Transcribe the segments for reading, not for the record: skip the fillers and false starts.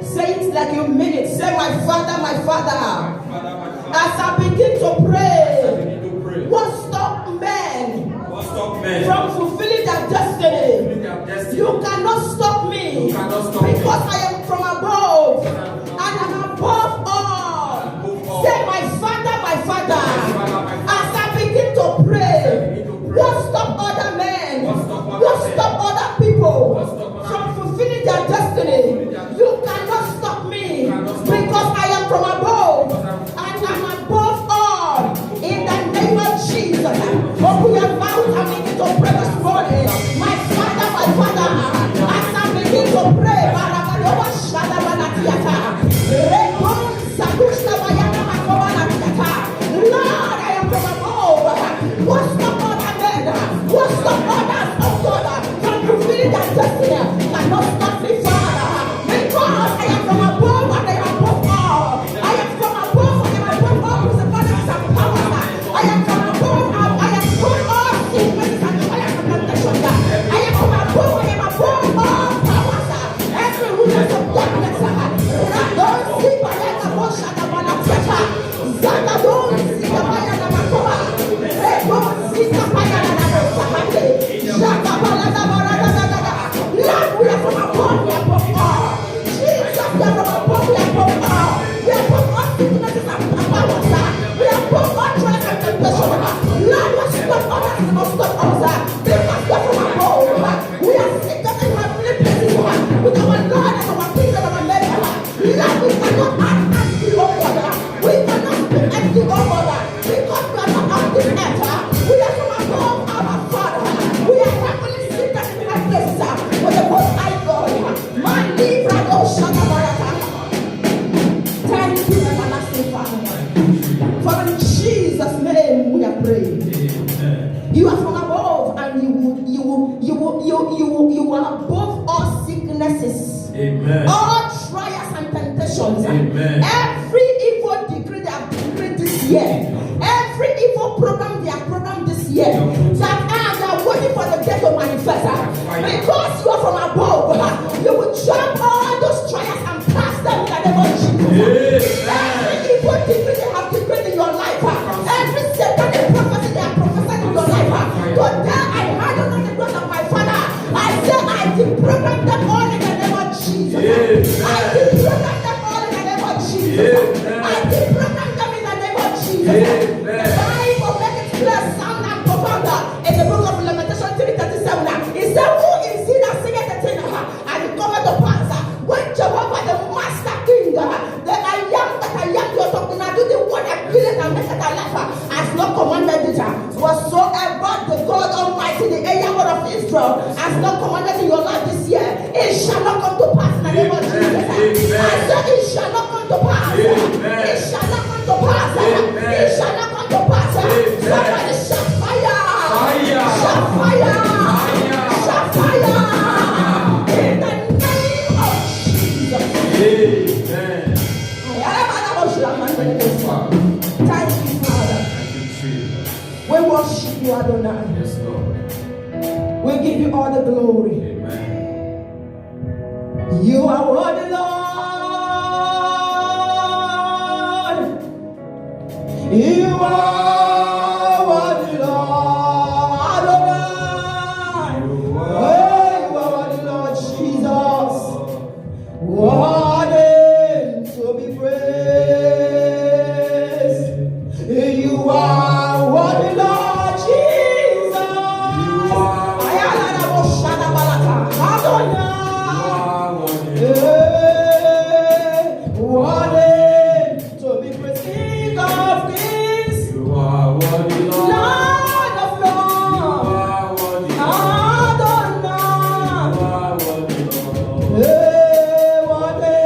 Say it like you mean it. Say, my Father, my Father. As I begin to pray, what stop men from fulfilling their destiny? You cannot stop me because I am from above and I'm above all. Say, my Father, my Father. As I begin to pray, what stop other men? What stop other people from fulfilling their destiny? You cannot stop me because I am from above and I'm above all. In the name of Jesus, open your mouth and begin to pray this morning. My Father, as I begin to pray, Lord, I am from above. What stop other men? What stop others of God from fulfilling their destiny? Cannot stop me, Father, because I am from above and I am above all. I am from above and I am above all principalities and powers. I am from above. I am above all sicknesses and trials and temptations. I am from above. I am above all powers. Every rulers of darkness. Don't see by the motion of an attacker. Zana don't see the fire of a cover. Don't see the fire of a Lord, we are from above, we are from all. Jesus, we are from above, we are from all. We are from all sicknesses and powers. We are from all trials and temptations. Lord, what stop others must stop us. Because we are from above. We are seated in heavenly places with our Lord and our King and our Maker. Lord, we cannot act empty, oh God. We cannot be empty, oh God. Because we are not on this earth. We are from above our Father. We are happily seated in our places with the Most High God. My Libra, oh Shadabarata. Thank you, everlasting Father. For in Jesus' name we are praying. You are from above, and you are above all sicknesses, all trials and temptations. Every evil decree they have decreed this year, every evil program they have programmed this year, that they are waiting for the day to manifest. Because you are from above, you will jump all those trials and pass them in the name of Jesus. Every evil decree they have decreed in your life, every satanic prophecy they have prophesied in your life, today I heard under the voice of my Father. I say I deprogram them all in the name of Jesus. I deprogram them all in the name of Jesus. I deprogram them in the name of Jesus. The Bible makes it clear, sound and profound. In the book of Lamentation 3:37, it says, who is he that singeth the thing and it cometh to pass? When Jehovah the Master King, the I am that I am, you're talking about, do the one that killeth and maketh alive, has not commanded it. Whatsoever the God Almighty, the Yahweh of Israel, has not commanded in your life this year, it shall not come to pass in the name of Jesus. I said it shall not come to pass. It shall not come to pass. It shall not come to pass. Somebody shout fire. Shout fire. Shout fire. In the name of Jesus. Amen. Thank you, Father. We worship you, Adonai. Yes, Lord. We give you all the glory. Amen. You are worthy, Lord. You are worthy, Lord. Adonai. You are worthy, Lord Jesus. Worthy to be praised. You are worthy, Lord Jesus. Worthy to be praised, King of Kings. You are worthy, Lord. Lord of Lords. You are worthy, Lord. Adonai. You are worthy, Lord. Worthy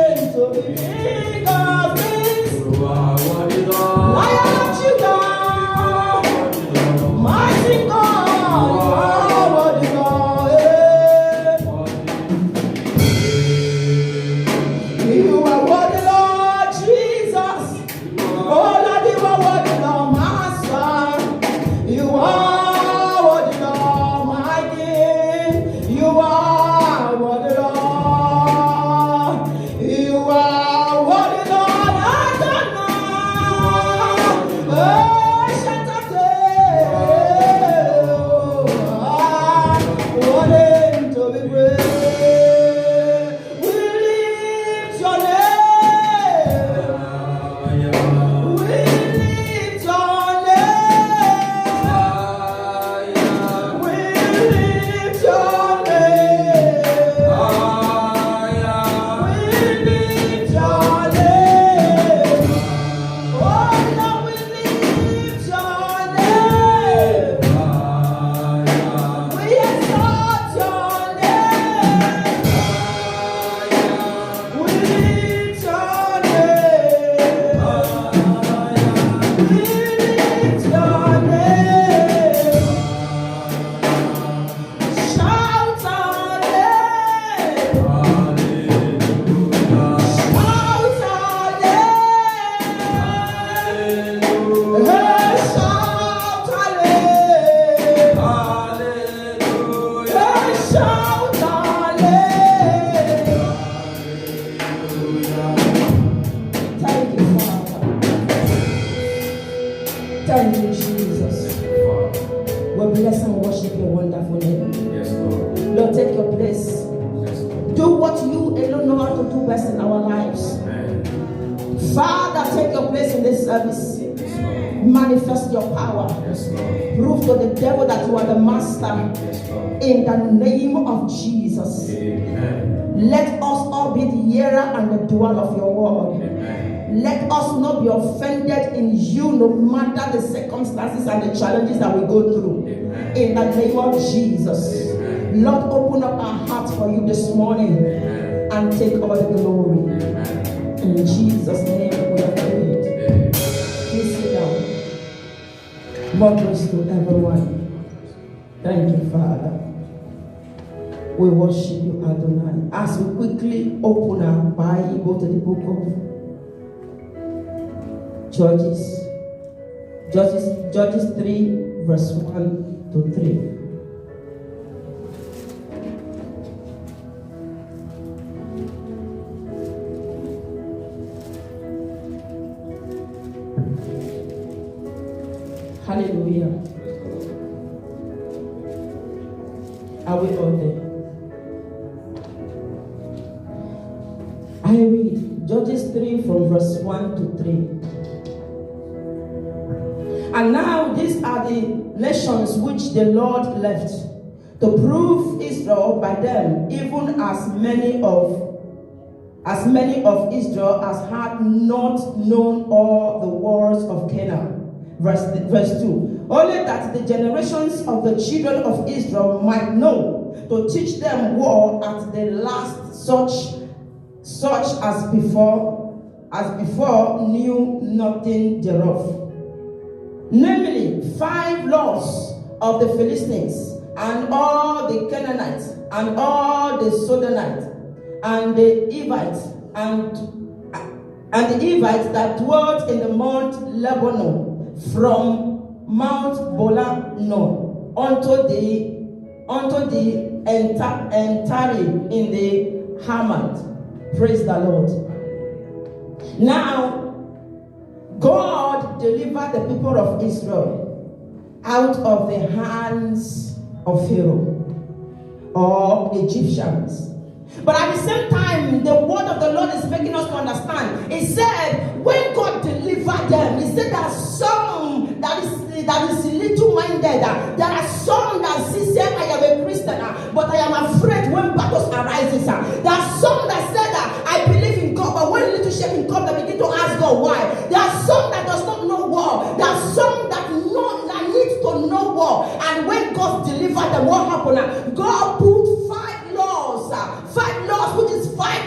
best in our lives. Amen. Father, take your place in this service. Yes, Lord. Manifest your power. Yes, Lord. Prove to the devil that you are the master. Yes, Lord. In the name of Jesus. Amen. Let us all be the hearer and the doer of your word. Amen. Let us not be offended in you, no matter the circumstances and the challenges that we go through. Amen. In the name of Jesus. Amen. Lord, open up our hearts for you this morning. Amen. And take all the glory. Amen. In Jesus' name we have prayed. Amen. Please sit down. More grace to everyone. Thank you, Father. We worship you, Adonai. As we quickly open our Bible to the book of Judges. Judges 3, verse 1 to 3. Hallelujah. Are we all there? I read Judges 3 from verse 1 to 3. And now these are the nations which the Lord left to prove Israel by them, even as many of Israel as had not known all the wars of Canaan. Verse 2. Only that the generations of the children of Israel might know, to teach them war at the last, such as before knew nothing thereof. Namely, 5 laws of the Philistines, and all the Canaanites, and all the Sidonites, and the Hivites, and the Hivites that dwelt in the Mount Lebanon, from Mount Bolan unto the Entari in the Hamath. Praise the Lord. Now, God delivered the people of Israel out of the hands of Pharaoh or Egyptians. But at the same time, the word of the Lord is making us to understand. He said, when God delivered them, he said there are some that is little-minded. There are some that say, I am a Christian, but I am afraid when battles arises. There are some that say that I believe in God, but when little shaking comes, they begin to ask God why. There are some that does not know war. There are some that need to know war. And when God delivered them, what happened? God put 5 laws, which is five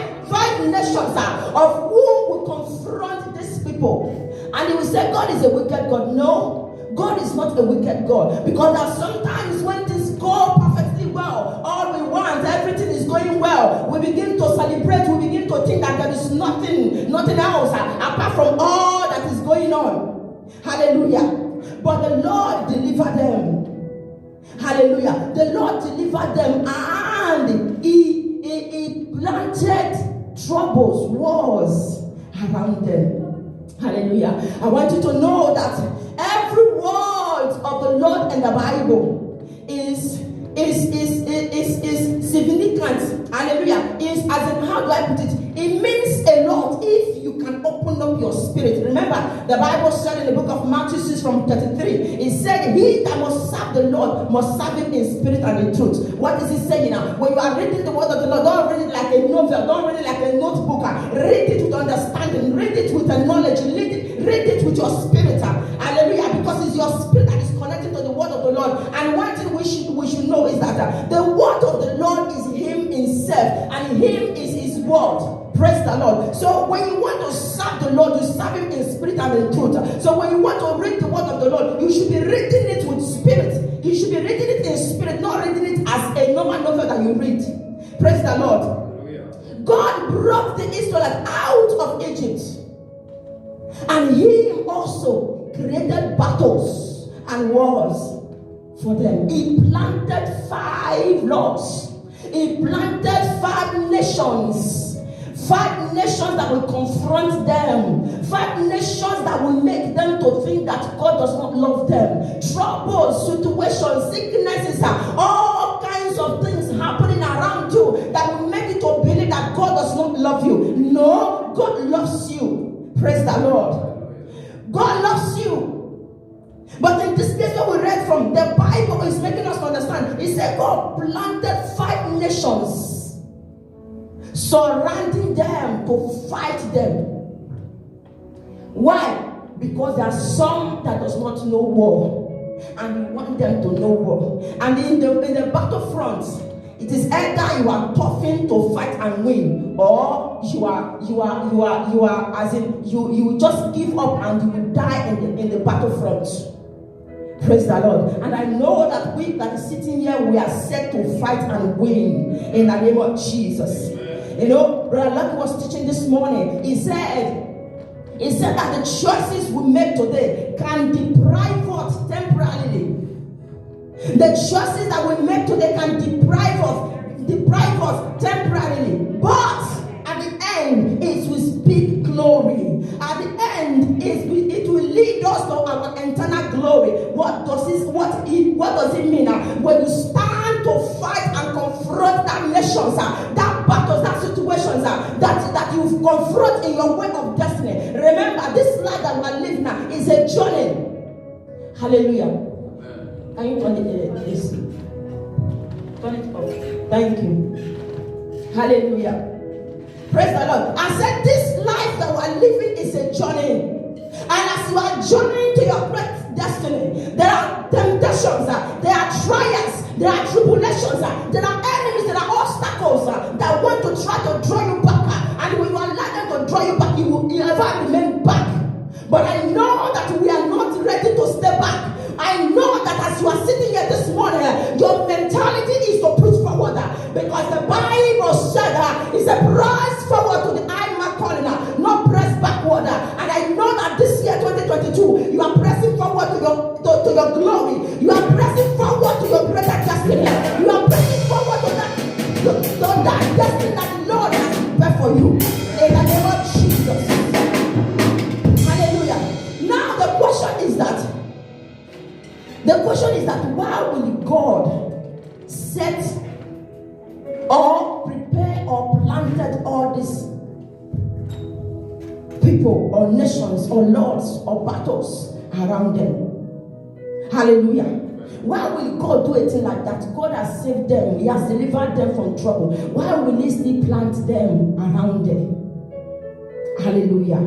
nations of whom will confront these people. And he will say, God is a wicked God. No, God is not a wicked God. Because there are sometimes when things go perfectly well, all we want, everything is going well, we begin to celebrate, we begin to think that there is nothing else apart from all that is going on. Hallelujah. But the Lord delivered them. Hallelujah. The Lord delivered them, and he planted troubles, wars around them. Hallelujah. I want you to know that every word of the Lord in the Bible is significant. Hallelujah. Is, as in, how do I put it? It means a lot if you can open up your spirit. Remember, the Bible said in the book of Matthew 6 from 33, it said, he that must serve the Lord must serve him in spirit and in truth. What is he saying now? When you are reading the word of the Lord, don't read it like a novel, don't read it like a notebook. Read it with understanding, read it with a knowledge, read it with your spirit. Hallelujah. Because it's your spirit that is connected to the word of the Lord. And one thing we should know is that the word of the Lord is him himself, and him is his word. Praise the Lord. So when you want to serve the Lord, you serve him in spirit and in truth. So when you want to read the word of the Lord, you should be reading it with spirit. You should be reading it in spirit, not reading it as a normal novel that you read. Praise the Lord. God brought the Israelites out of Egypt, and he also created battles and wars for them. He planted 5 laws. He planted 5 nations. 5 nations that will confront them. 5 nations that will make them to think that God does not love them. Troubles, situations, sicknesses, all kinds of things happening around you that will make you to believe that God does not don't love you. No, God loves you. Praise the Lord. God loves you. But in this place where we read from, the Bible is making us understand. It said God planted 5 nations, surrounding them to fight them. Why? Because there are some that does not know war, and you want them to know war. And in the battlefront, it is either you are toughing to fight and win, or you are as in you just give up and you will die in the battlefront. Praise the Lord. And I know that we that is sitting here, we are set to fight and win in the name of Jesus. You know, Brother Lucky was teaching this morning. He said that the choices we make today can deprive us temporarily. The choices that we make today can deprive us temporarily. But at the end, it will speak glory. At the end, it will lead us to our eternal glory. What does it mean? When you stand to fight and confront that nations, that battles, that situations that you confront in your way of destiny. Remember, this life that we are living now is a journey. Hallelujah. Can you turn it this? Turn it off. Thank you. Hallelujah. Praise the Lord. I said this life that we are living is a journey. And as you are journeying to your great destiny, there are temptations, there are trials, there are tribulations, there are enemies, there are obstacles that want to try to draw you back. And when you allow them to draw you back, you will never remain back. But I know that we are not ready to step back. I know that as you are sitting here this morning, your mentality is to push forward. Because the Bible said it's a press forward to the high mark calling, not press backward. And I know that this year 2022, you are pressing forward to your glory. You are pressing forward to your greater destiny. You are pressing forward to that destiny that the Lord has prepared for you. In the name of Jesus. Hallelujah. Now the question is that why will God set or prepare or planted all these people or nations or lords or battles around them? Hallelujah. Why will God do a thing like that? God has saved them. He has delivered them from trouble. Why will He still plant them around them? Hallelujah.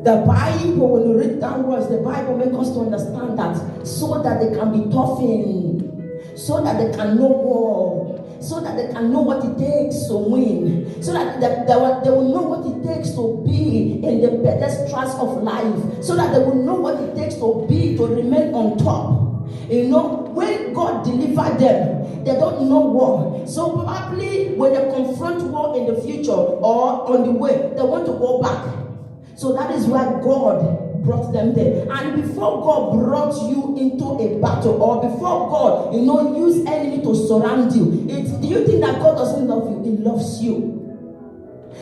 The Bible, when you read down words, the Bible makes us to understand that so that they can be toughened, so that they can know war, so that they can know what it takes to win, so that they will know what it takes to be in the pedestals of life, so that they will know what it takes to be, to remain on top. You know, when God delivered them, they don't know war. So probably when they confront war in the future or on the way, they want to go back. So that is why God brought them there. And before God brought you into a battle, or before God, used enemy to surround you, do you think that God doesn't love you? He loves you.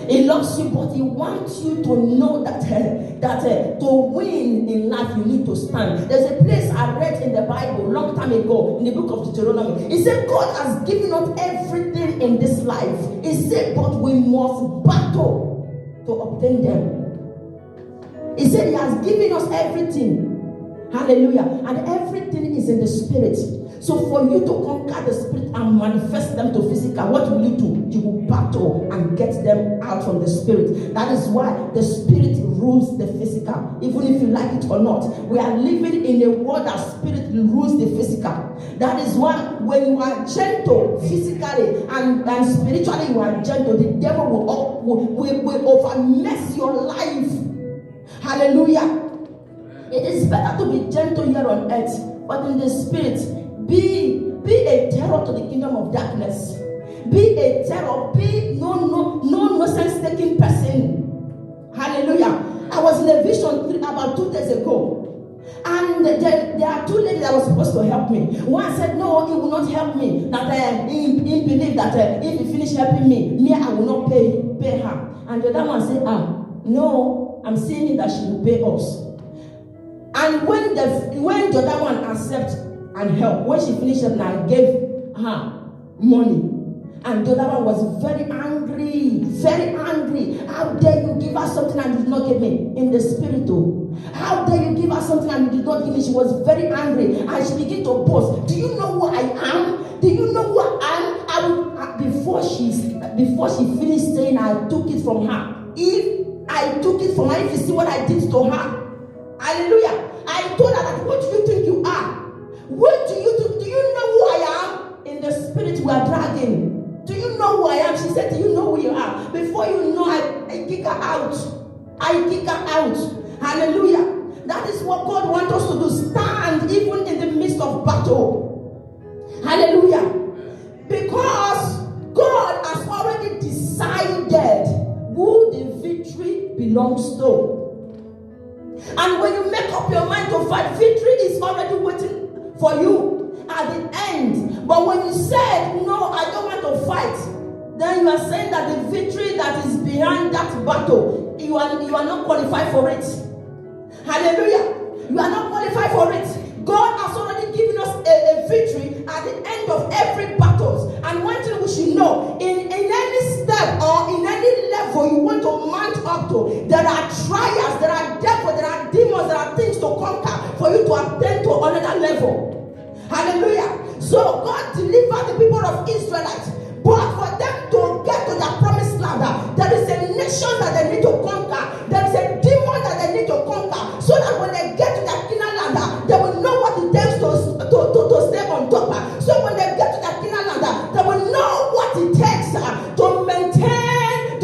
He loves you, but He wants you to know that to win in life, you need to stand. There's a place I read in the Bible long time ago, in the book of Deuteronomy. It said God has given us everything in this life. It said, but we must battle to obtain them. He said He has given us everything. Hallelujah. And everything is in the spirit. So for you to conquer the spirit and manifest them to physical, what will you do? You will battle and get them out from the spirit. That is why the spirit rules the physical. Even if you like it or not. We are living in a world that spirit rules the physical. That is why when you are gentle physically and spiritually you are gentle, the devil will over mess your life. Hallelujah. It is better to be gentle here on earth, but in the spirit, be a terror to the kingdom of darkness. Be a terror. Be no nonsense taking person. Hallelujah. I was in a vision about 2 days ago, and there are 2 ladies that were supposed to help me. One said, no, he will not help me. That he believed that if he finish helping me, I will not pay her. And the other one said, no, I'm saying that she will pay us. And when the other one accepted and helped, when she finished up, I gave her money. And the other one was very angry, very angry. How dare you give her something and you did not give me? In the spirit though. How dare you give her something and you did not give me? She was very angry and she began to boast. Do you know who I am? Do you know who I am? Before she finished saying I took it from her. If I took it from her, if you see what I did to her. Hallelujah. I told her that, what do you think you are? What do you do? Do you know who I am? In the spirit we are dragging. Do you know who I am? She said, do you know who you are? Before you know, I kick her out. I kick her out. Hallelujah. That is what God wants us to do. Stand even in the midst of battle. Hallelujah. Because God has already decided who the victory belongs to. And when you make up your mind to fight, victory is already waiting for you at the end. But when you said, no, I don't want to fight, then you are saying that the victory that is behind that battle, you are not qualified for it. Hallelujah. You are not qualified for it. God has already given us a victory at the end of every battle. And one thing we should know, in any step or in any level you want to mount up to, there are trials, there are devils, there are demons, there are things to conquer for you to attain to another level. Hallelujah. So God delivered the people of Israelites. But for them to get to their promised land, there is a nation that they need to conquer. There is a demon that they need to conquer. So that when they get to their Canaan land, they will know what it takes to stay on top. So when they get to their Canaan land, they will know what it takes to maintain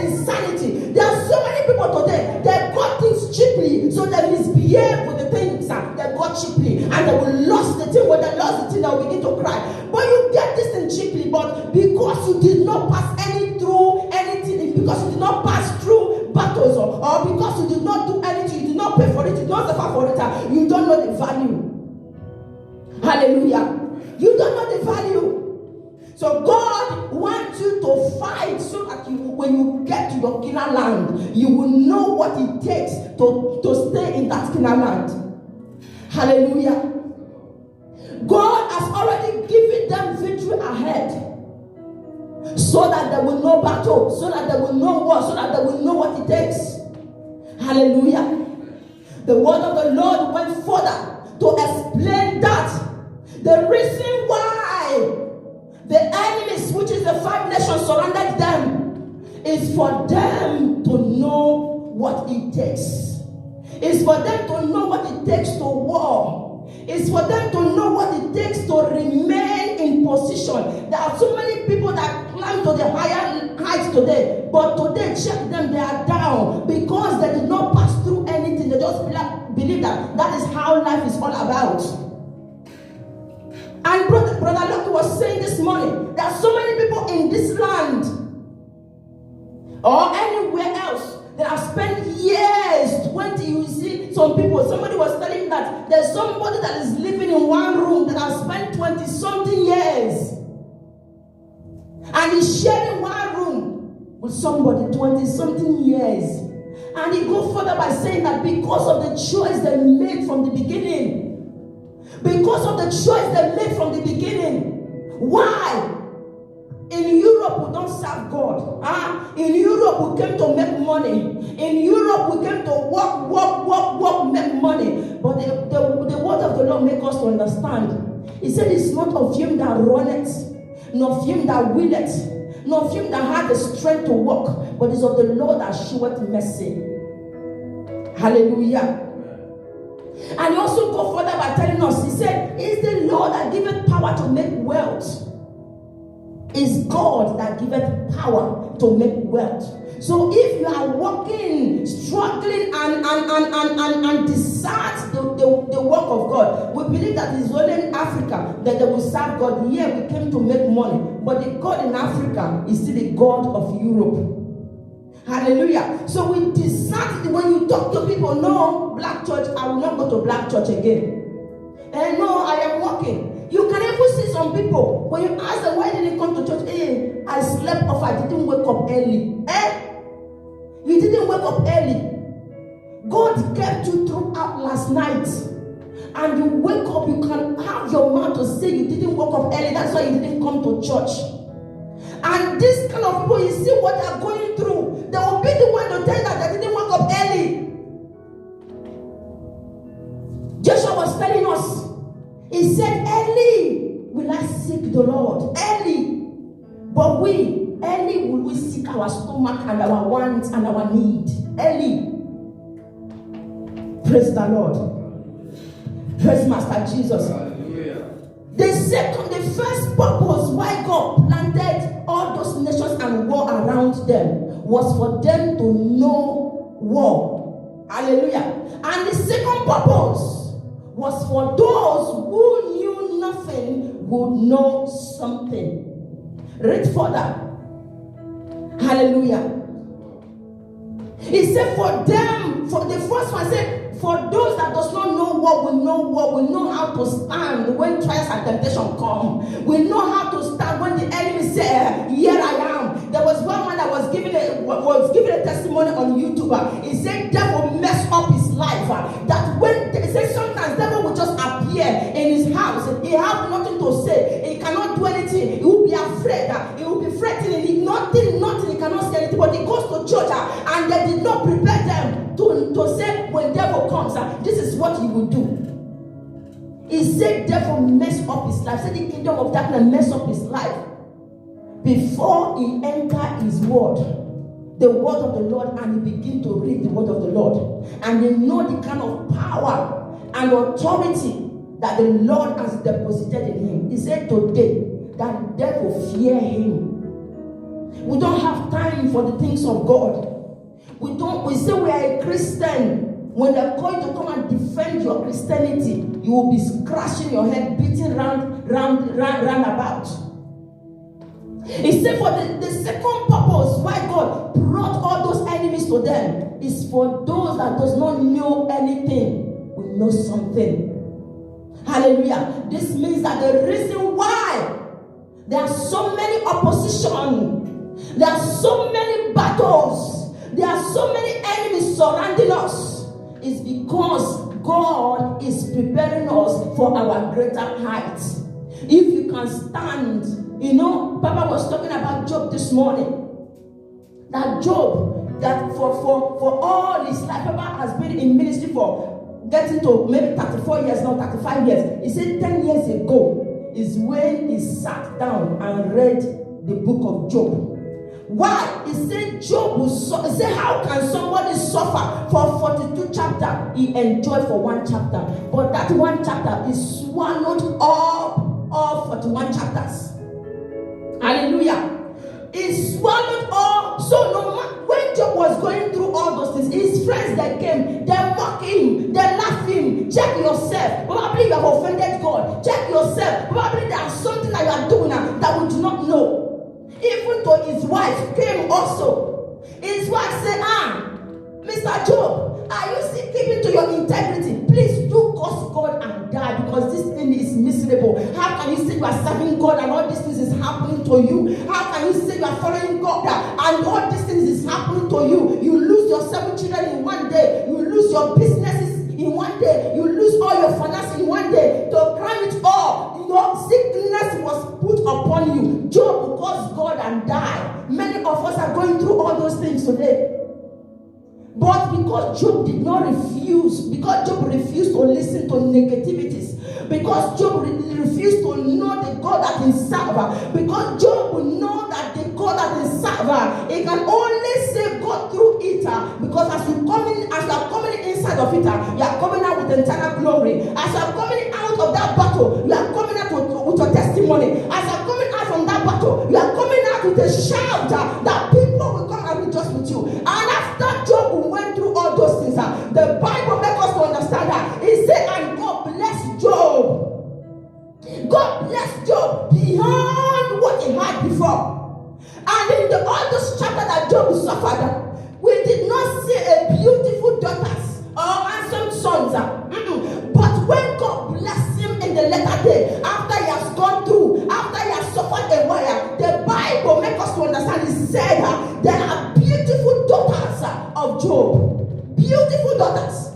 insanity. There are so many people today, they got things cheaply, so they misbehave with the things they got cheaply, and they will lose the thing. When they lost the thing, they will begin to cry. But you get this thing cheaply, but because you did not pass through anything, because you did not pass through battles, or because you did not do anything, you did not pay for it, you did not suffer for it, you don't know the value. Hallelujah. You don't know the value. So God wants you to fight so that when you get to your Canaan land, you will know what it takes to stay in that Canaan land. Hallelujah. God has already given them victory ahead, so that they will know battle, so that they will know war, so that they will know what it takes. Hallelujah. The word of the Lord went further to explain that the reason why the enemies, which is the 5 nations, surrounded them, is for them to know what it takes. It's for them to know what it takes to war. It's for them to know what it takes to remain in position. There are so many people that climb to the higher heights today, but today, check them, they are down because they did not pass through anything. They just believe that is how life is all about. And Brother Lucky was saying this morning, there are so many people in this land or anywhere else that have spent years, 20, you see some people, somebody was telling me that there's somebody that is living in one room that has spent 20-something years. And he's sharing one room with somebody 20-something years. And he goes further by saying that because of the choice they made from the beginning, because of the choice they made from the beginning. Why? In Europe, we don't serve God. In Europe, we came to make money. In Europe, we came to work, make money. But the word of the Lord makes us to understand. He said, it's not of him that runneth, nor of him that willeth, nor of him that had the strength to walk, but it's of the Lord that showeth mercy. Hallelujah. And he also go further by telling us, he said, it's the Lord that giveth power to make wealth. It's God that giveth power to make wealth. So if you are working, struggling, and desert the work of God, we believe that it's only in Africa that they will serve God. Here we came to make money, but the God in Africa is still the God of Europe. Hallelujah. So we decided, when you talk to people, no, black church, I will not go to black church again. And no, I am working. You can even see some people, when you ask them, why didn't you come to church? Hey, I slept off, I didn't wake up early. You didn't wake up early. God kept you throughout last night. And you wake up, you can have your mouth to say you didn't wake up early. That's why you didn't come to church. And this kind of people, you see what they are going through. They will be the one to tell you that they didn't wake up early. Joshua was telling us, he said, early will I seek the Lord. Early. But early will we seek our stomach and our wants and our need. Early. Praise the Lord. Praise Master Jesus. Hallelujah. The first purpose why God planted all those nations and war around them was for them to know war. Hallelujah. And the second purpose was for those who knew nothing would know something. Read further. Hallelujah. He said for them, for the first one, said, for those that does not know what we know how to stand when trials and temptation come. We know how to stand when the enemy says, here I am. There was one man that was giving a testimony on YouTube. He said devil messed up his life. That when he said sometimes devil will just appear in his house. He have nothing to say. He cannot do anything. He will be afraid. He will be threatening. Nothing. He cannot say anything. But he goes to church and they did not prepare them to say when devil comes, this is what he will do. He said devil messed up his life. Said the kingdom of darkness messed up his life before he entered his word, the word of the Lord, and he begin to read the word of the Lord, and they know the kind of power and authority that the Lord has deposited in him. He said today that the devil fear him. We don't have time for the things of God. We say we are a Christian. When they're going to come and defend your Christianity, you will be scratching your head, beating round about. He said for the second purpose why God brought all those enemies to them is for those that does not know anything will know something. Hallelujah. This means that the reason why there are so many opposition, there are so many battles, there are so many enemies surrounding us, is because God is preparing us for our greater heights. If you can stand, Papa was talking about Job this morning. That Job, that for all his life, Papa has been in ministry for getting to maybe 34 years, now 35 years. He said 10 years ago is when he sat down and read the book of Job. Why? He said Job will suffer. He said, how can somebody suffer for 42 chapters? He enjoyed for one chapter. But that one chapter is swallowed up all 41 chapters. Hallelujah. He swallowed up. So no matter when Job was going through all those things, his friends that came, they mock him, they laugh him. Check yourself. Probably you have offended God. Check yourself. Probably there is something that you are doing that we do not know. Even though his wife came also. His wife said, Mr. Job, are you still keeping to your integrity? Please do curse God and die, because this thing is miserable. How can you say you are serving God and all these things is happening to you? How can you say you are following God and all these things is happening to you? You lose your 7 children in one day. You lose your businesses in one day. You lose all your finances in one day. To cram it all, your sickness was put upon you. Job will curse God and die. Many of us are going through all those things today. But because Job refused to listen to negativities, because Job refused to know the God that he served, because Job will know that the God that he served, he can only save God through it, because as you are coming inside of it, you are coming out with eternal glory. As you are coming out of that battle, you are coming out with your testimony. As you are coming out from that battle, you are coming out with a shout that people will come and rejoice with you. And after Job went through all those things, the Bible makes us to understand that. He said, and God bless Job. God bless Job beyond what he had before. And in all those chapters that Job suffered, we did not see a beautiful daughters or handsome sons. But when God blessed him in the latter day, after he has gone through, after he has suffered a while, the Bible makes us to understand. He said there are beautiful daughters of Job. Beautiful daughters.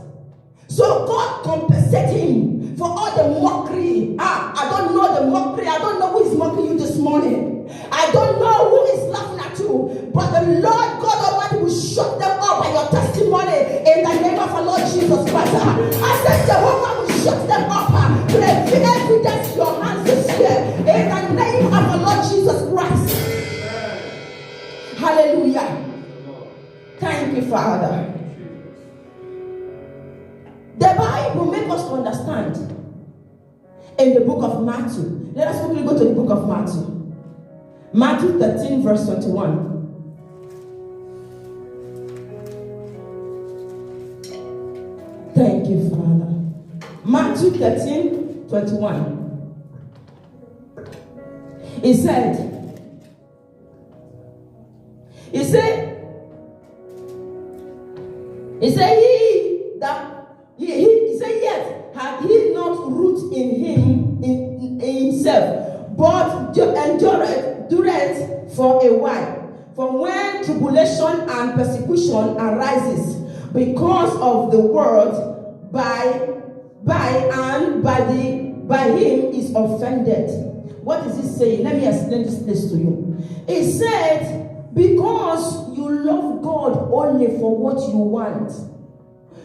So God compensated him for all the mockery. I don't know the mockery. I don't know who is mocking you this morning. I don't know who but the Lord God Almighty will shut them up by your testimony in the name of our Lord Jesus Christ. I said Jehovah will shut them up. Reveal evidence your hands this year in the name of our Lord Jesus Christ. Hallelujah. Thank you, Father. The Bible makes us to understand in the book of Matthew. Let us quickly go to the book of Matthew. Matthew 13, verse 21. Thank you, Father. Matthew 13, 21. He said, yet had he not root in himself, but endureth for a while. For when tribulation and persecution arises because of the world, by him is offended. What is he saying? Let me explain this to you. He said, because you love God only for what you want.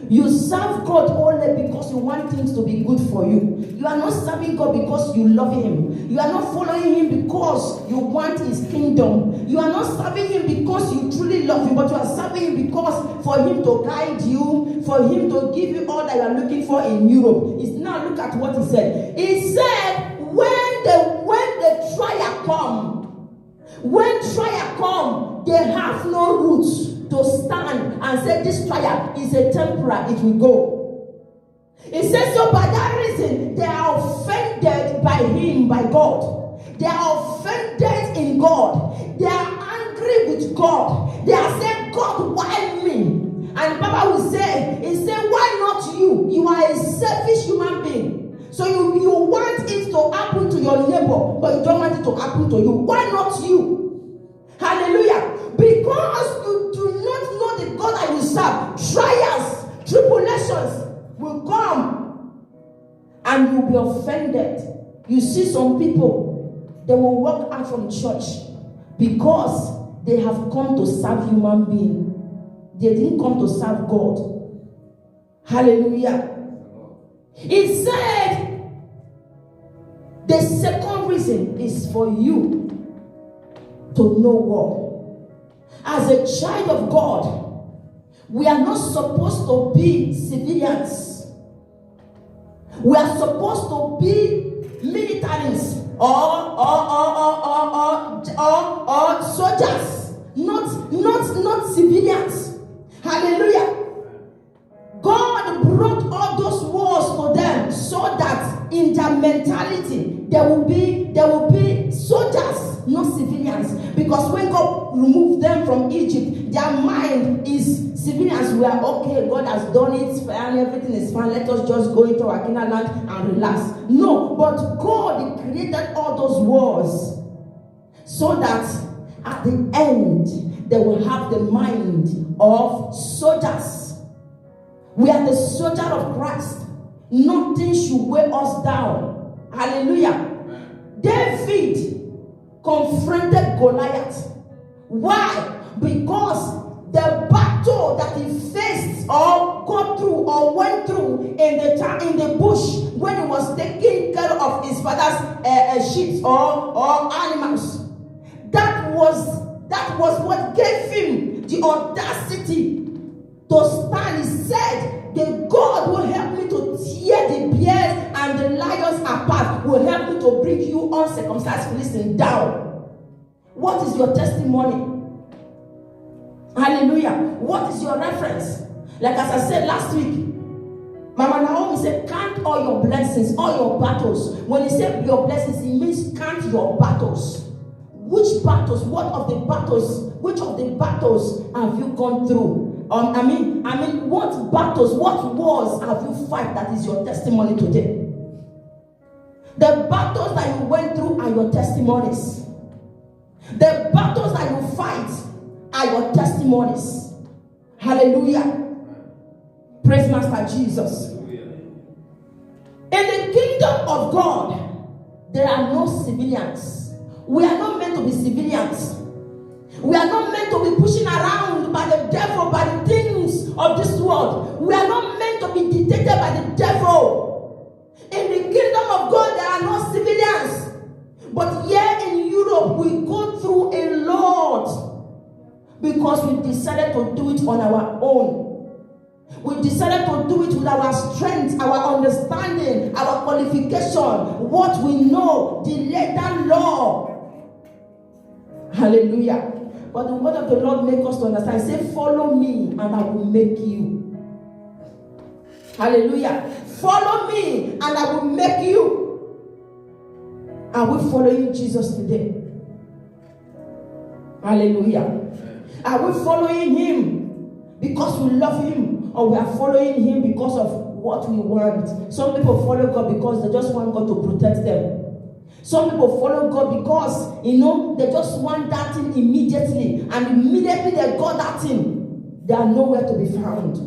You serve God only because you want things to be good for you. You are not serving God because you love Him. You are not following Him because you want His kingdom. You are not serving Him because you truly love Him, but you are serving Him because for Him to guide you, for Him to give you all that you are looking for in Europe. Now look at what He said. He said, when the trial come, they have no roots to stand and say this trial is a temporary, it will go. It says so by that reason they are offended by him, by God. They are offended in God. They are angry with God. They are saying, God, why me? And Baba will say, he said, why not you? You are a selfish human being. So you want it to happen to your neighbor, but you don't want it to happen to you. Why not you? Hallelujah. Because you do not know the God that you serve, trials, tribulations will come and you'll be offended. You see some people, they will walk out from church because they have come to serve human being. They didn't come to serve God. Hallelujah. He said the second reason is for you to know war. As a child of God, we are not supposed to be civilians. We are supposed to be militaries or soldiers, not civilians. Hallelujah. God brought all those wars to them so that in their mentality there will be soldiers, not civilians. Because when God removed them from Egypt, their mind is civilians. We are okay, God has done it and everything is fine. Let us just go into our Canaan land and relax. No, but God created all those wars so that at the end they will have the mind of soldiers. We are the soldier of Christ. Nothing should weigh us down. Hallelujah. Amen. David confronted Goliath. Why? Because the battle that he faced or got through or went through in the bush when he was taking care of his father's sheep or animals, that was what gave him the audacity to stand. He said, the God will help me to tear the bears and the lions apart, will help me to bring you uncircumcised Philistines down. What is your testimony? Hallelujah. What is your reference? Like as I said last week, Mama Naomi said, count all your blessings, all your battles. When he said your blessings, it means count your battles. Which battles? Which of the battles have you gone through? I mean, what battles, what wars have you fight that is your testimony today? The battles that you went through are your testimonies. The battles that you fight are your testimonies. Hallelujah. Praise Master Jesus. In the kingdom of God, there are no civilians. We are not meant to be civilians. We are not meant to be pushing around by the devil, by the things of this world. We are not meant to be dictated by the devil. In the kingdom of God, there are no civilians. But here in Europe, we go through a lot because we decided to do it on our own. We decided to do it with our strength, our understanding, our qualification, what we know, the letter law. Hallelujah. But the word of the Lord makes us to understand. Say, follow me and I will make you. Hallelujah. Follow me and I will make you. Are we following Jesus today? Hallelujah. Are we following him because we love him, or we are following him because of what we want? Some people follow God because they just want God to protect them. Some people follow God because, they just want that thing immediately. And immediately they got that thing, they are nowhere to be found.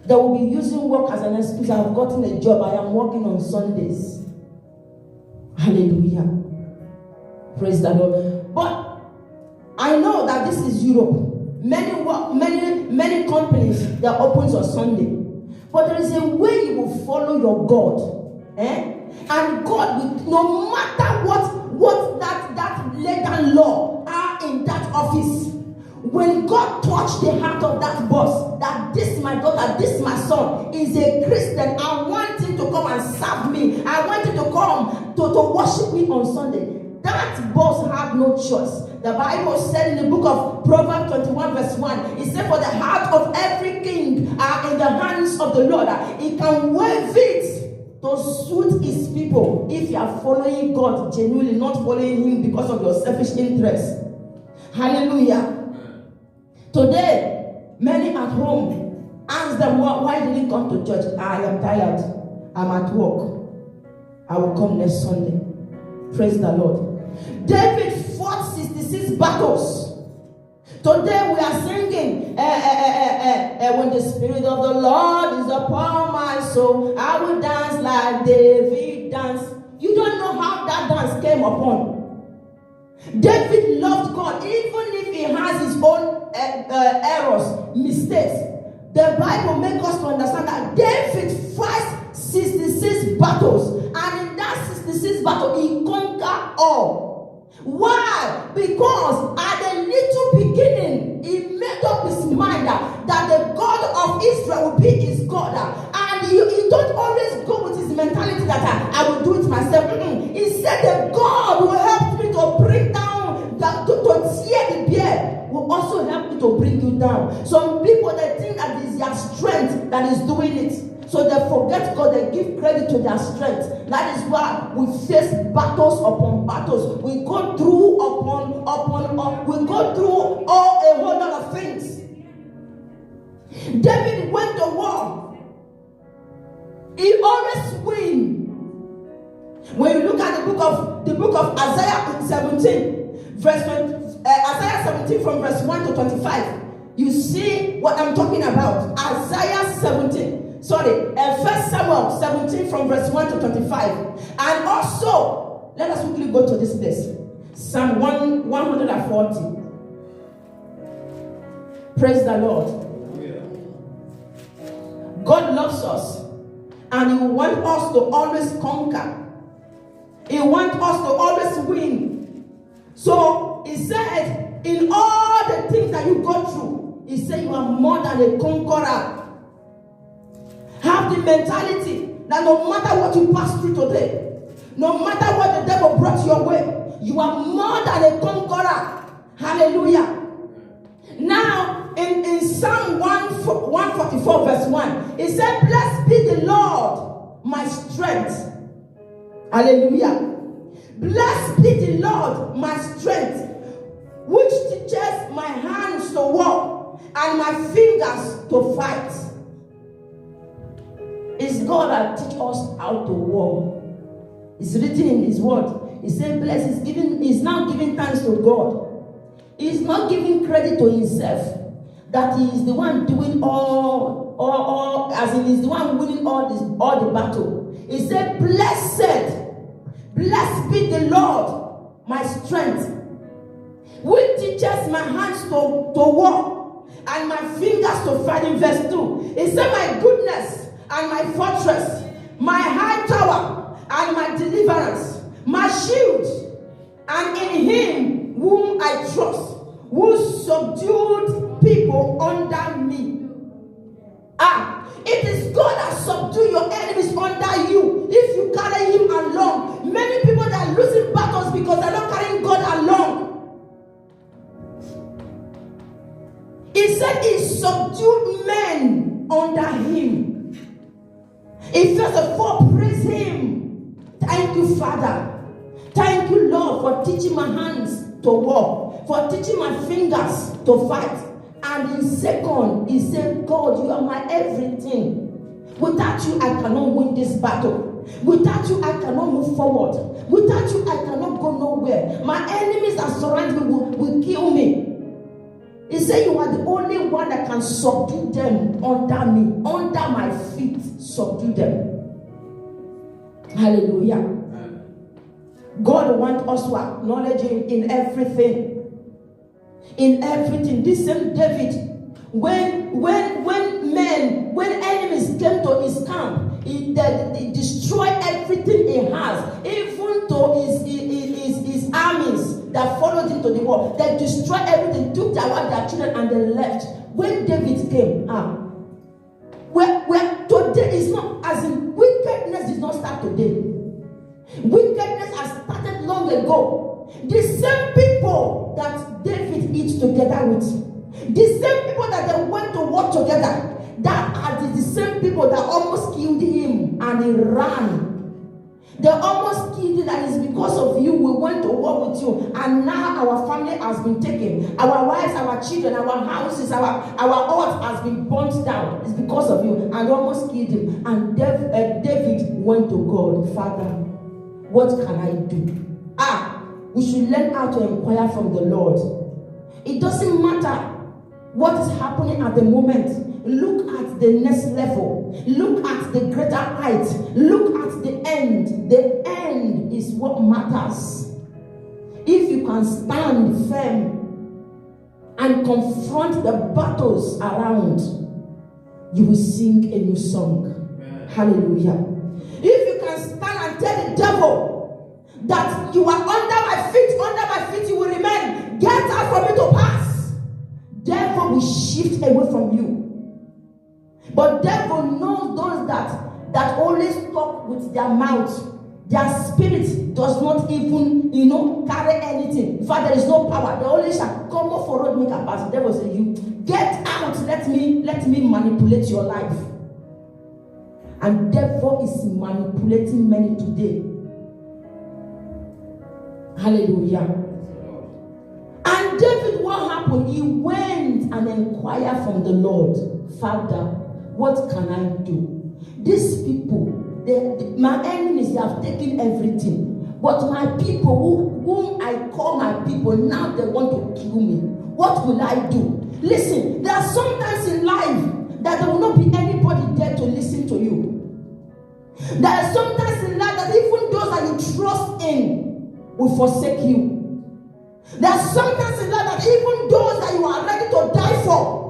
They will be using work as an excuse. I have gotten a job. I am working on Sundays. Hallelujah. Praise the Lord. But I know that this is Europe. Many companies that opens on Sunday. But there is a way you will follow your God. And God will, no matter what that legal law are in that office, when God touched the heart of that boss, that this my daughter, this my son is a Christian, I want him to come and serve me, I want him to come to worship me on Sunday, that boss had no choice. The Bible said in the book of Proverbs 21 verse 1, it said, for the heart of every king are in the hands of the Lord. He can wave it to suit his people if you are following God genuinely, not following him because of your selfish interest. Hallelujah. Today, many at home ask them, why did you come to church? I am tired. I'm at work. I will come next Sunday. Praise the Lord. David fought 66 battles. Today we are singing, when the Spirit of the Lord is upon my soul, I will dance like David danced. You don't know how that dance came upon. David loved God, even if he has his own errors, mistakes. The Bible makes us to understand that David fights 66 battles, and in that 66 battle, he conquered all. Why? Because at the little beginning, he made up his mind that the God of Israel will be his God. And he don't always go with his mentality that I will do it myself. He said that God will help me to bring down, to tear the bear, will also help me to bring you down. Some people, they think that it is their strength that is doing it. So they forget God, they give credit to their strength. That is why we face battles upon battles. We go through we go through a whole lot of things. David went to war. He always wins. When you look at the book of Isaiah 17, Isaiah 17 from verse 1 to 25, you see what I'm talking about. Isaiah 17. First Samuel 17 from verse 1 to 25. And also, let us quickly go to this place. Psalm 140. Praise the Lord. God loves us, and He wants us to always conquer. He wants us to always win. So He said, in all the things that you go through, He said you are more than a conqueror. Have the mentality that no matter what you pass through today, no matter what the devil brought your way, you are more than a conqueror. Hallelujah. Now, in Psalm 144 verse 1, it said, blessed be the Lord, my strength. Hallelujah. Blessed be the Lord, my strength, which teaches my hands to walk and my fingers to fight. It's God that teaches us how to war. It's written in His word. He said, bless. He's now giving thanks to God. He's not giving credit to himself that he is the one doing all as in he's the one winning all the battle. He said, blessed be the Lord, my strength, which teaches my hands to war and my fingers to fight. In verse 2, it said, my goodness and my fortress, my high tower and my deliverance, my shield, and in him whom I trust, who subdued people under me. It is God that subdued your enemies under you. If you carry him along, many people that are losing battles because they're not carrying God along. He said he subdued men under him. Ephesians 4, praise him. Thank you, Father. Thank you, Lord, for teaching my hands to walk, for teaching my fingers to fight. And in second, he said, God, you are my everything. Without you, I cannot win this battle. Without you, I cannot move forward. Without you, I cannot go nowhere. My enemies that surround me will kill me. He said, you are the only one that can subdue them under me, under my feet, subdue them. Hallelujah. God wants us to acknowledge him in everything. In everything. This same David, when enemies came to his camp, he destroyed everything he has, even to his armies that followed him to the war. They destroyed everything, took their children, and they left. When David came, where today is not, as in wickedness did not start today. Wickedness has started long ago. The same people that David eats together with, the same people that they went to war together, that are the same people that almost killed him and he ran. They almost killed him, and it's because of you we went to war with you, and now our family has been taken, our wives, our children, our houses, our earth has been burnt down. It's because of you, and almost killed him. And David went to God. Father, what can I do? We should learn how to inquire from the Lord. It doesn't matter what is happening at the moment. Look at the next level. Look at the greater height. Look at the end. The end is what matters. If you can stand firm and confront the battles around, you will sing a new song. Amen. Hallelujah. If you can stand and tell the devil that you are under my feet, you will remain. Get out for me to pass. Devil will shift away from you. But devil knows those that always talk with their mouth. Their spirit does not even, carry anything. In fact, there is no power. They always shall come off for road, make a pass. The devil say, you get out. Let me manipulate your life. And devil is manipulating many today. Hallelujah. And David, what happened? He went and inquired from the Lord. Father, what can I do? These people, my enemies, they have taken everything. But my people, whom I call my people, now they want to kill me. What will I do? Listen, there are sometimes in life that there will not be anybody there to listen to you. There are sometimes in life that even those that you trust in will forsake you. There are sometimes in life that even those that you are ready to die for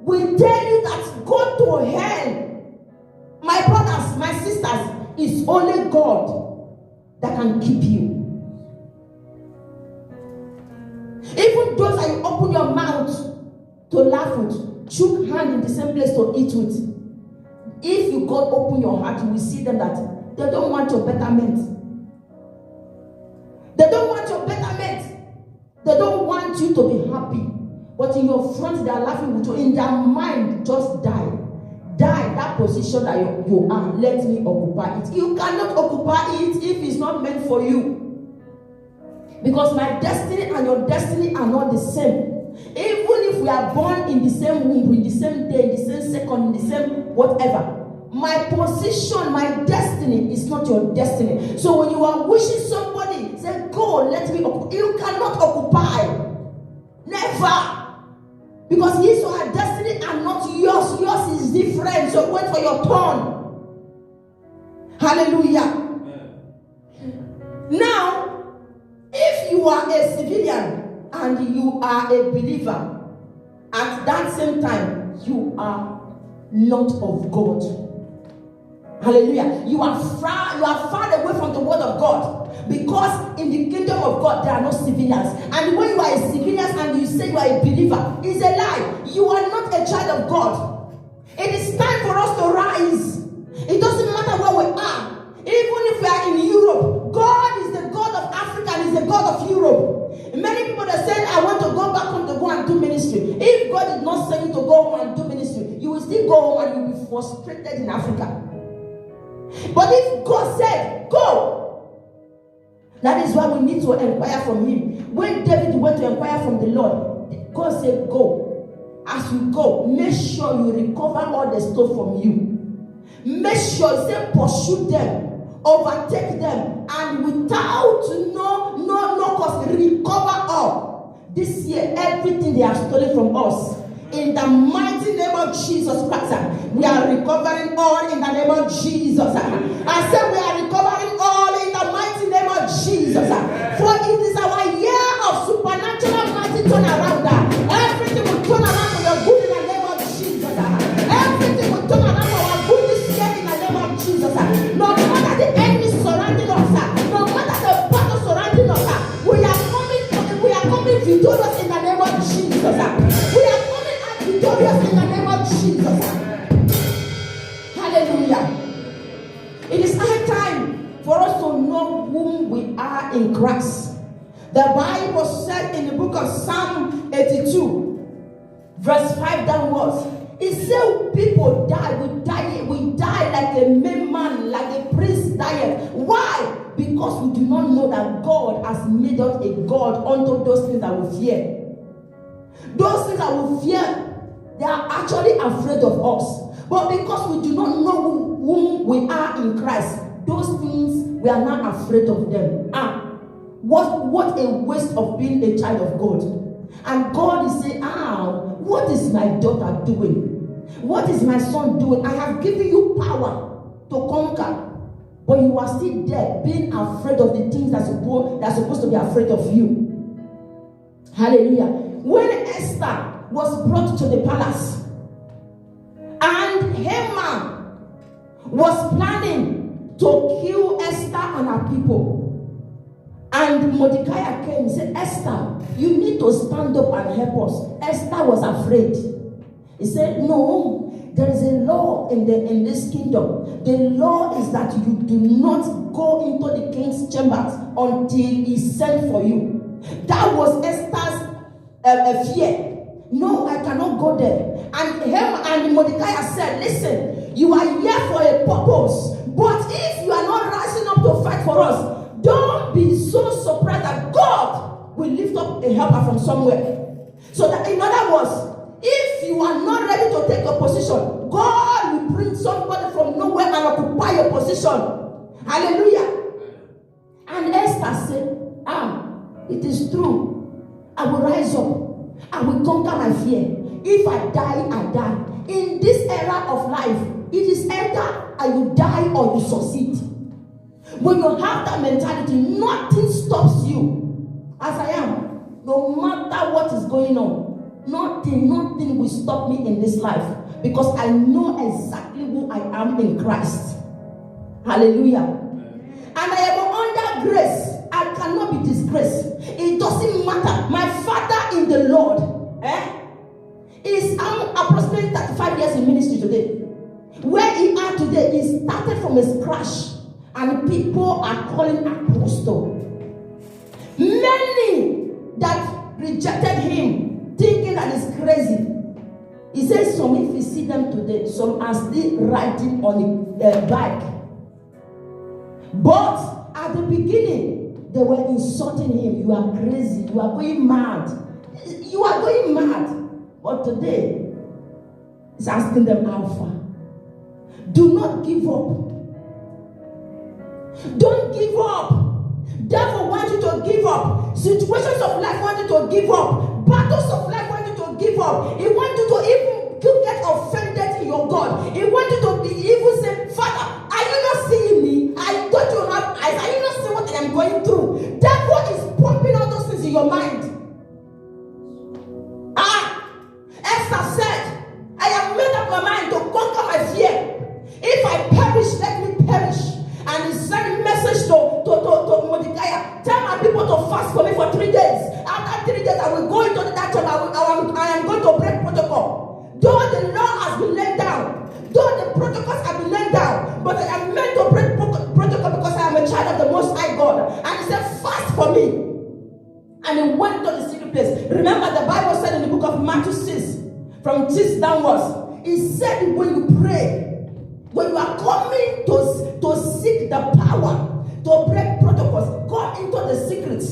will tell you that go to hell. My brothers, my sisters, it's only God that can keep you. Even those that you open your mouth to laugh with, shook hand in the same place to eat with. If you God open your heart, you will see them that they don't want your betterment. They don't want your betterment. They don't want you to be happy. But in your front, they are laughing with you. In their mind, just die. Die that position that you are. Let me occupy it. You cannot occupy it if it's not meant for you. Because my destiny and your destiny are not the same. Even if we are born in the same womb, in the same day, in the same second, in the same whatever, my position, my destiny is not your destiny. So when you are wishing somebody, say, go, let me occupy. You cannot occupy. Never. Because his or her destiny are not yours. Yours is different. So wait for your turn. Hallelujah. Amen. Now, if you are a civilian and you are a believer, at that same time, you are not of God. Hallelujah. You are far away from the word of God, because in the kingdom of God there are no civilians. And when you are a civilian and you say you are a believer, it's a lie. You are not a child of God. It is time for us to rise. It doesn't matter where we are. Even if we are in Europe, God is the God of Africa and is the God of Europe. Many people that say, I want to go back home to go and do ministry. If God did not say you to go home and do ministry, you will still go home and you will be frustrated in Africa. But if God said, go, that is why we need to inquire from him. When David went to inquire from the Lord, God said, go. As you go, make sure you recover all the stuff from you. Make sure, he said, pursue them, overtake them, and without no cost, recover all. This year, everything they have stolen from us, in the mighty name of Jesus Christ, we are recovering all in the name of Jesus. I said we are recovering all in the mighty name of Jesus. For it is our year of supernatural mighty turnaround. Everything will turn around for the good in the name of Jesus. Everything will turn around for our good this year in the name of Jesus. No matter the enemy surrounding us, no matter the battle surrounding us, we are coming victorious in the name of Jesus. We are victorious in the name of Jesus. Hallelujah. It is high time for us to know whom we are in Christ. The Bible said in the book of Psalm 82, verse 5 downwards, it said people die, we die like a mere man, like a priest died. Why? Because we do not know that God has made us a God unto those things that we fear. Those things that we fear, they are actually afraid of us. But because we do not know whom we are in Christ, those things, we are not afraid of them. What a waste of being a child of God. And God is saying, what is my daughter doing? What is my son doing? I have given you power to conquer. But you are still there, being afraid of the things that are supposed to be afraid of you. Hallelujah. When Esther was brought to the palace, and Haman was planning to kill Esther and her people, and Mordecai came and said, Esther, you need to stand up and help us. Esther was afraid. He said, no, there is a law in this kingdom. The law is that you do not go into the king's chambers until he sent for you. That was Esther's fear. No, I cannot go there. And him and Mordecai said, listen, you are here for a purpose. But if you are not rising up to fight for us, don't be so surprised that God will lift up a helper from somewhere. So that in other words, if you are not ready to take your position, God will bring somebody from nowhere and occupy your position. Hallelujah. And Esther said, it is true. I will rise up. I will conquer my fear. If I die, I die. In this era of life, it is either I will die or you succeed. When you have that mentality, nothing stops you. As I am, no matter what is going on, nothing will stop me in this life, because I know exactly who I am in Christ. Hallelujah. And I am under grace. I cannot be disgraced. It doesn't matter. My father in the Lord is approximately 35 years in ministry today. Where he is today, he started from a scratch, and people are calling apostle. Many that rejected him, thinking that he's crazy. He says some, if you see them today, some are still riding on a bike. But at the beginning, they were insulting him. You are crazy. You are going mad. You are going mad. But today, he's asking them how far. Do not give up. Don't give up. Devil wants you to give up. Situations of life want you to give up. Battles of life want you to give up. He wants you to even get offended in your God. He wants you to even say, Father, are you not seeing me? I thought you have eyes. Are you not seeing what I am going through? Devil is pumping all those things in your mind. Esther said, I have made up my mind to conquer my fear. If I perish, let me perish. And he sent a message to Mordecai. Tell my people to fast for me for 3 days. After 3 days, I will go into that chamber. I am going to break protocol. Though the law has been laid down, though the protocols have been laid down, but I am meant to break protocol because I am a child of the Most High God. And he said, fast for me. And he went to the secret place. Remember, the Bible said in the book of Matthew 6, from 6 downwards, he said, when you pray, when you are coming to seek the power, to break protocols, come into the secret.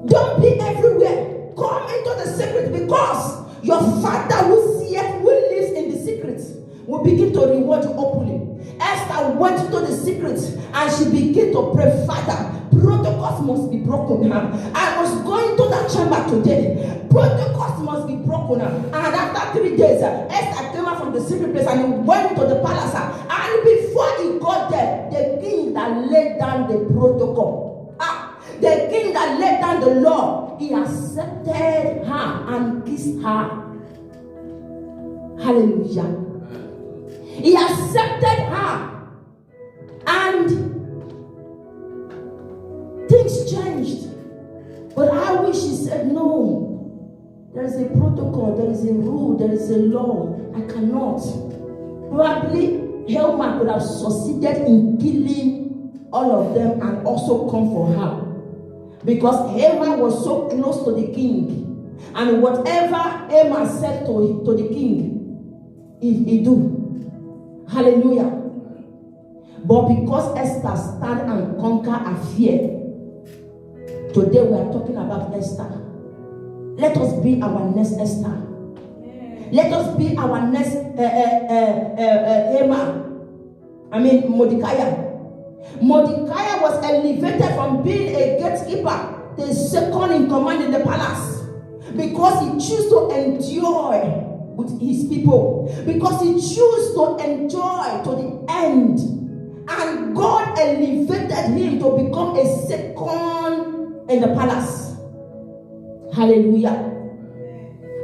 Don't be everywhere. Come into the secret, because your Father who seeth, who lives in the secret, will begin to reward you openly. Esther went into the secret and she began to pray, Father, protocols must be broken. I was going to that chamber today. Protocols must be broken. And after 3 days, Esther came out from the secret place and he went to the palace. And before he got there, the king that laid down the protocol, the king that laid down the law, he accepted her and kissed her. Hallelujah. He accepted her, and things changed. But I wish he said, no, there is a protocol, there is a rule, there is a law. I cannot. Probably Haman could have succeeded in killing all of them and also come for her. Because Haman was so close to the king. And whatever Haman said to the king, he do. Hallelujah. But because Esther stand and conquer her fear, today we are talking about Esther. Let us be our next Esther. Let us be our next Mordecai. Mordecai was elevated from being a gatekeeper to second in command in the palace, because he chose to enjoy with his people, because he chose to enjoy to the end, and God elevated him to become a second in the palace. Hallelujah.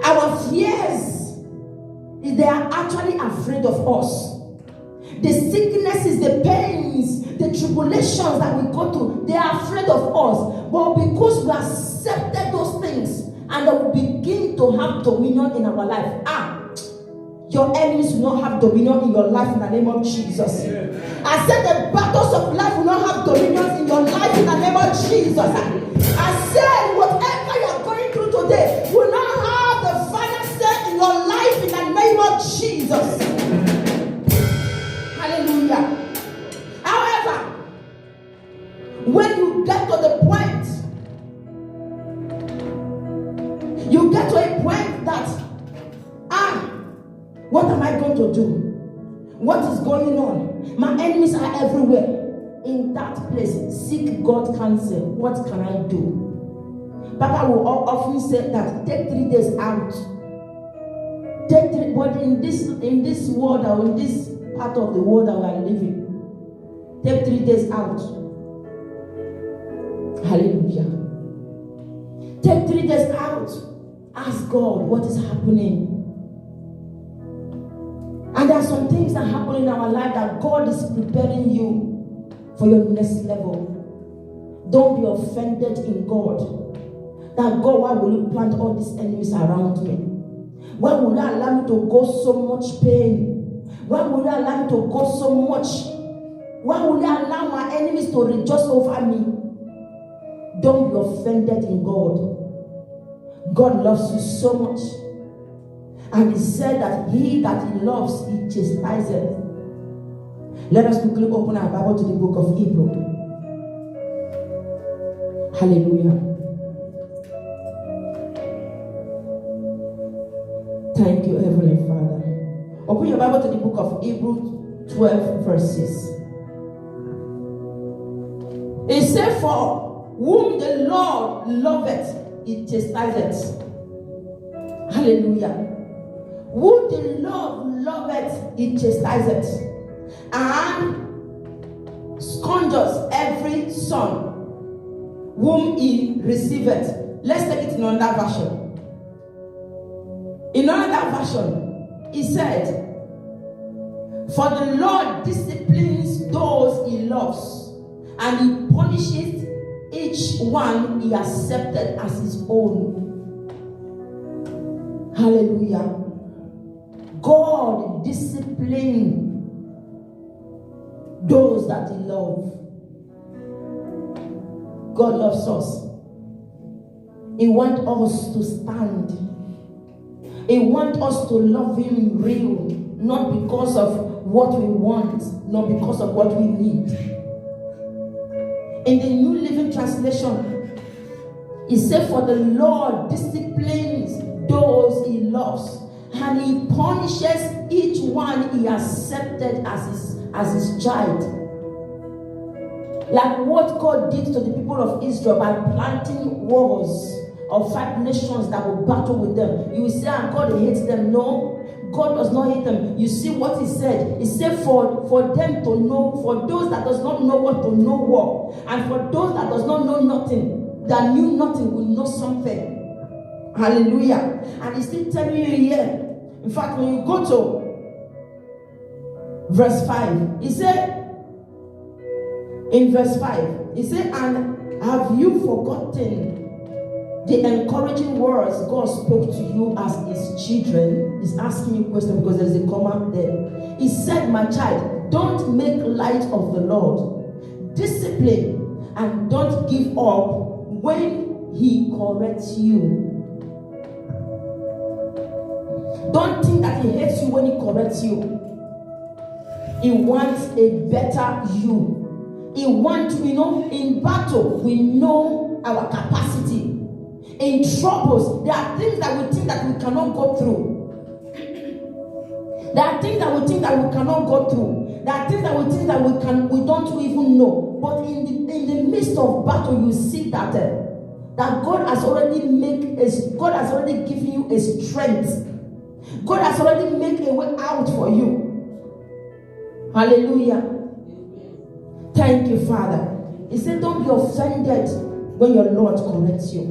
Our fears, they are actually afraid of us. The sicknesses, the pains, the tribulations that we go through, they are afraid of us. But because we accepted those things, and they will begin to have dominion in our life. Your enemies will not have dominion in your life in the name of Jesus. I said the battles of life will not have dominion in your life in the name of Jesus. I said whatever you are going through today will not have the final say in your life in the name of Jesus. Hallelujah. However, when you get to the point, you get to a point that, what am I going to do? What is going on? My enemies are everywhere. In that place, seek God counsel. What can I do? Papa will often say that take 3 days out. But in this world, or in this part of the world that we are living, take 3 days out. Hallelujah. Take 3 days out. Ask God what is happening. And there are some things that happen in our life that God is preparing you for your next level. Don't be offended in God. That God, why will you plant all these enemies around me? Why will you allow me to go so much pain? Why will you allow me to go so much? Why will you allow my enemies to rejoice over me? Don't be offended in God. God loves you so much. And he said that he that he loves, he chastises. Let us quickly open our Bible to the book of Hebrews. Hallelujah. Thank you, Heavenly Father. Open your Bible to the book of Hebrews 12, verses. It said, for whom the Lord loveth, he chastiseth. Hallelujah. Who the Lord loveth, he chastiseth, and scourges every son whom he receiveth. Let's take it in another version. In another version, he said, "For the Lord disciplines those he loves, and he punishes each one he accepted as his own." Hallelujah. God disciplines those that he loves. God loves us. He wants us to stand. He wants us to love him real, not because of what we want, not because of what we need. In the New Living Translation, it said, "For the Lord disciplines those he loves, and he punishes each one he accepted as his child." Like what God did to the people of Israel by planting wars of 5 nations that will battle with them. You will say, God hates them. No, God does not hate them. You see what he said? He said for them to know, for those that does not know what to know what, and for those that does not know nothing, that knew nothing will know something. Hallelujah. And he's still telling you here. In fact, when you go to verse 5, he said, in verse 5, he said, "And have you forgotten the encouraging words God spoke to you as his children?" He's asking you a question because there's a comma there. He said, "My child, don't make light of the Lord. Discipline and don't give up when he corrects you." Don't think that he hates you when he corrects you. He wants a better you. He wants, in battle, we know our capacity. In troubles, there are things that we think that we cannot go through. There are things that we think that we cannot go through. There are things that we think that we don't even know. But in the midst of battle, you see that God has already given you a strength. God has already made a way out for you. Hallelujah. Thank you, Father. He said, don't be offended when your Lord corrects you.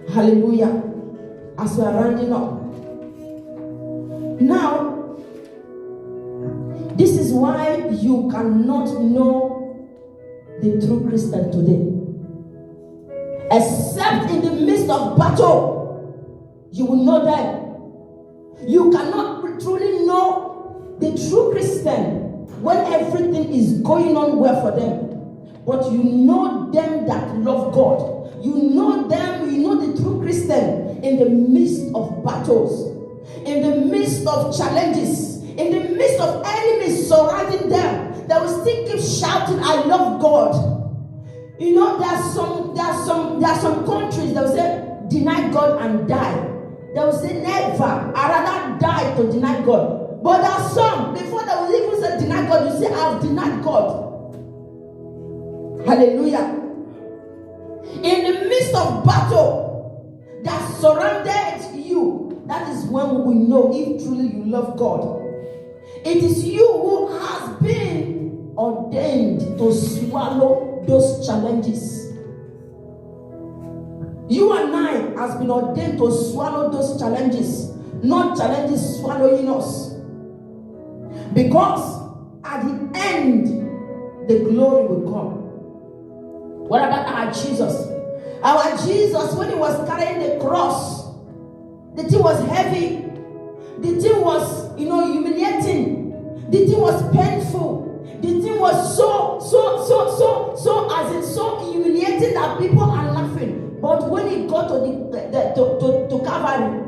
Hallelujah. As we are rounding up. Now, this is why you cannot know the true Christian today. Except in the midst of battle, you will know them. You cannot truly know the true Christian when everything is going on well for them. But you know them that love God. You know them, you know the true Christian in the midst of battles, in the midst of challenges, in the midst of enemies surrounding them. They will still keep shouting, "I love God." There are some countries that will say, "Deny God and die." They will say, "Never, I'd rather die to deny God." But there are some, before they will even say deny God, you say, "I've denied God." Hallelujah. In the midst of battle that surrounded you, that is when we know if truly you love God. It is you who has been ordained to swallow those challenges. You and I has been ordained to swallow those challenges, not challenges swallowing us. Because at the end, the glory will come. What about our Jesus? Our Jesus, when he was carrying the cross, the thing was heavy. The thing was, humiliating. The thing was painful. The thing was so humiliating that people are laughing. But when he got to Calvary,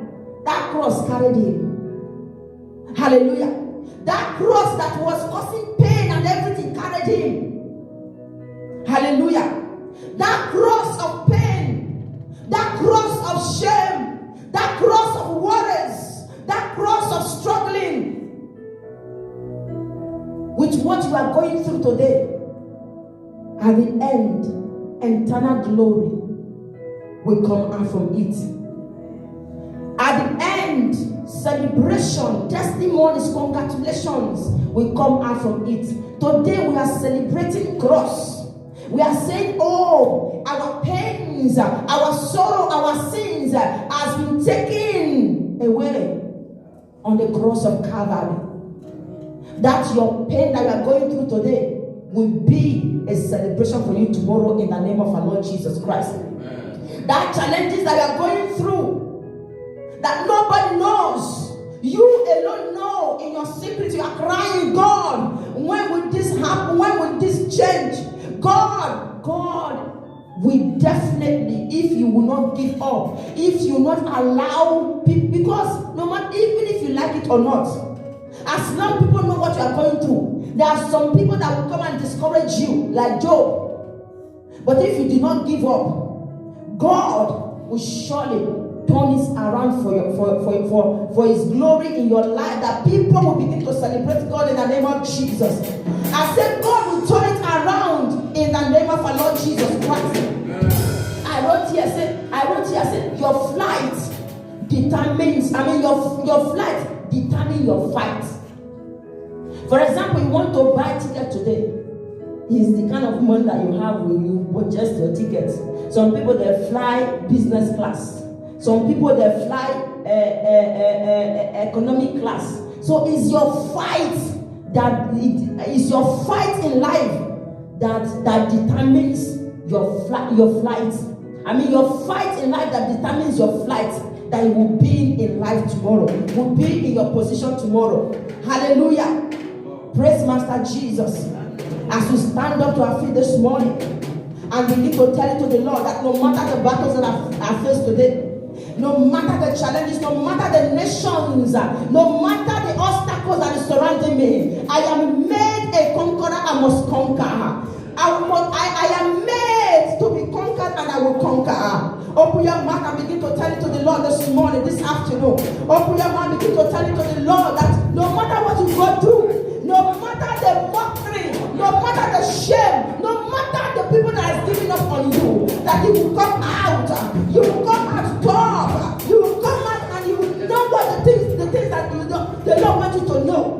that cross carried him. Hallelujah. That cross that was causing pain and everything carried him. Hallelujah. That cross of pain, that cross of shame, that cross of worries, that cross of struggling with what you are going through today, at the end, eternal glory will come out from it. At the end, celebration, testimonies, congratulations will come out from it. Today we are celebrating cross. We are saying, oh, our pains, our sorrow, our sins has been taken taken away on the cross of Calvary. That your pain that you are going through today will be a celebration for you tomorrow in the name of our Lord Jesus Christ. Amen. That challenges that you are going through, that nobody knows, you alone know in your secret, you are crying, God, when will this happen? When will this change? God will definitely, if you will not give up, if you will not allow people, because no matter, even if you like it or not, as long as people know what you are going through, there are some people that will come and discourage you, like Job. But if you do not give up, God will surely turn it around for His glory in your life, that people will begin to celebrate God in the name of Jesus. I said God will turn it around in the name of our Lord Jesus Christ. I wrote here, said, your flight determines, your flight determines your fight. For example, you want to buy a ticket today. It's the kind of money that you have when you purchase your tickets. Some people, they fly business class. Some people, they fly economic class. So it's your fight it's your fight in life that determines your flight. Your fight in life that determines your flight, that you will be in life tomorrow, will be in your position tomorrow. Hallelujah. Praise Master Jesus. As we stand up to our feet this morning and begin to tell it to the Lord that no matter the battles that I face today, no matter the challenges, no matter the nations, no matter the obstacles that are surrounding me, I am made a conqueror. I must conquer. I am made to be conquered, and I will conquer. Open your mouth and begin to tell it to the Lord this morning, this afternoon. Open your mouth and begin to tell it to the Lord that no matter what you go through, no matter the mockery, no matter the shame, no matter the people that are giving up on you, that you will come out. You will come out top. You will come out and you will know what the things that you know, the Lord wants you to know.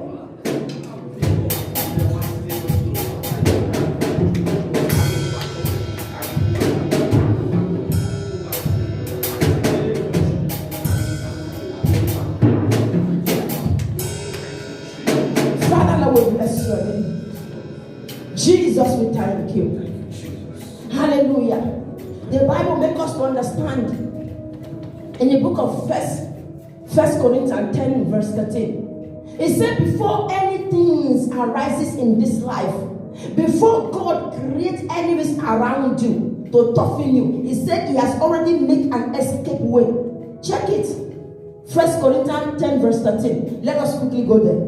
Jesus, we thank you. Hallelujah. The Bible makes us to understand in the book of First Corinthians 10 verse 13. It said, before anything arises in this life, before God creates enemies around you to toughen you, He said He has already made an escape way. Check it. First Corinthians 10 verse 13. Let us quickly go there.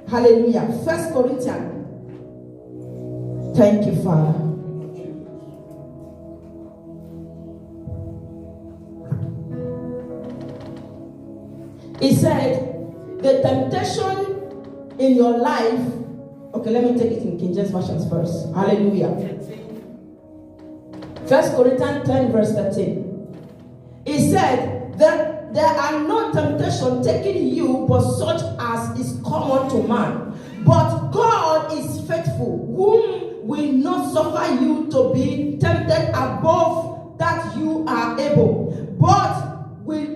Hallelujah. First Corinthians. Thank you, Father. He said, the temptation in your life. Okay, let me take it in King James Version first. Hallelujah. 1 Corinthians 10 verse 13. He said that there are no temptation taking you but such as is common to man. But God is faithful, whom will not suffer you to be tempted above that you are able, but with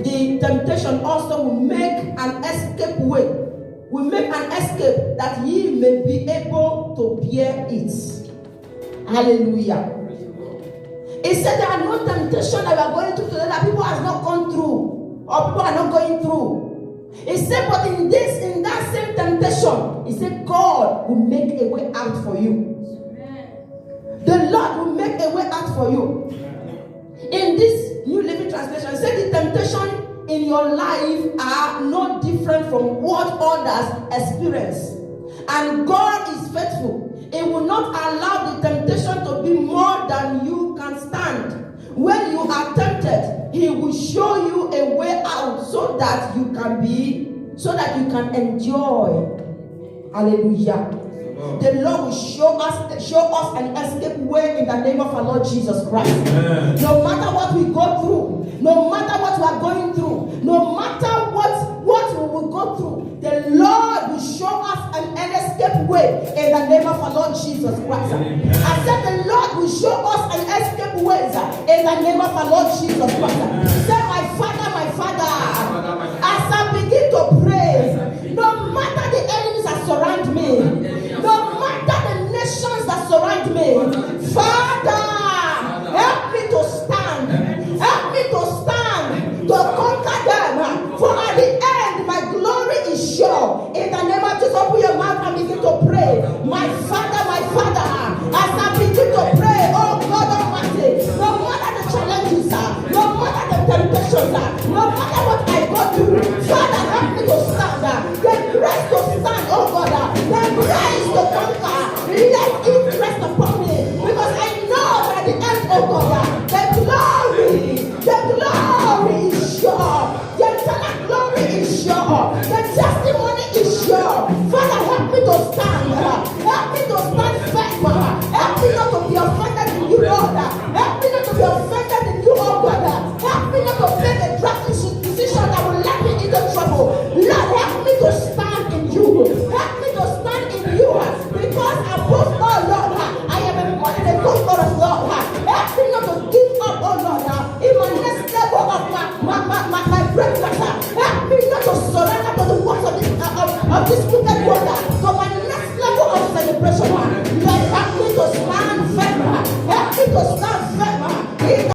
the temptation also will make an escape way. Will make an escape that ye may be able to bear it. Hallelujah. He said there are no temptation that we are going through today that people have not gone through, or people are not going through. He said, but in that same temptation, he said, God will make a way out for you. Amen. The Lord will make a way out for you. In this New Living Translation, he said the temptation in your life are no different from what others experience. And God is faithful. He will not allow the temptation to be more than you can stand. When you are tempted, He will show you a way out so that you can enjoy. Hallelujah. The Lord will show us an escape way in the name of our Lord Jesus Christ. Amen. No matter what we go through, no matter what we are going through, no matter what we will go through, the Lord will show us an escape way in the name of our Lord Jesus Christ. Amen. I said the Lord will show us an escape way in the name of our Lord Jesus Christ. Say, my Father, break matter. Help me not to surrender to the words of this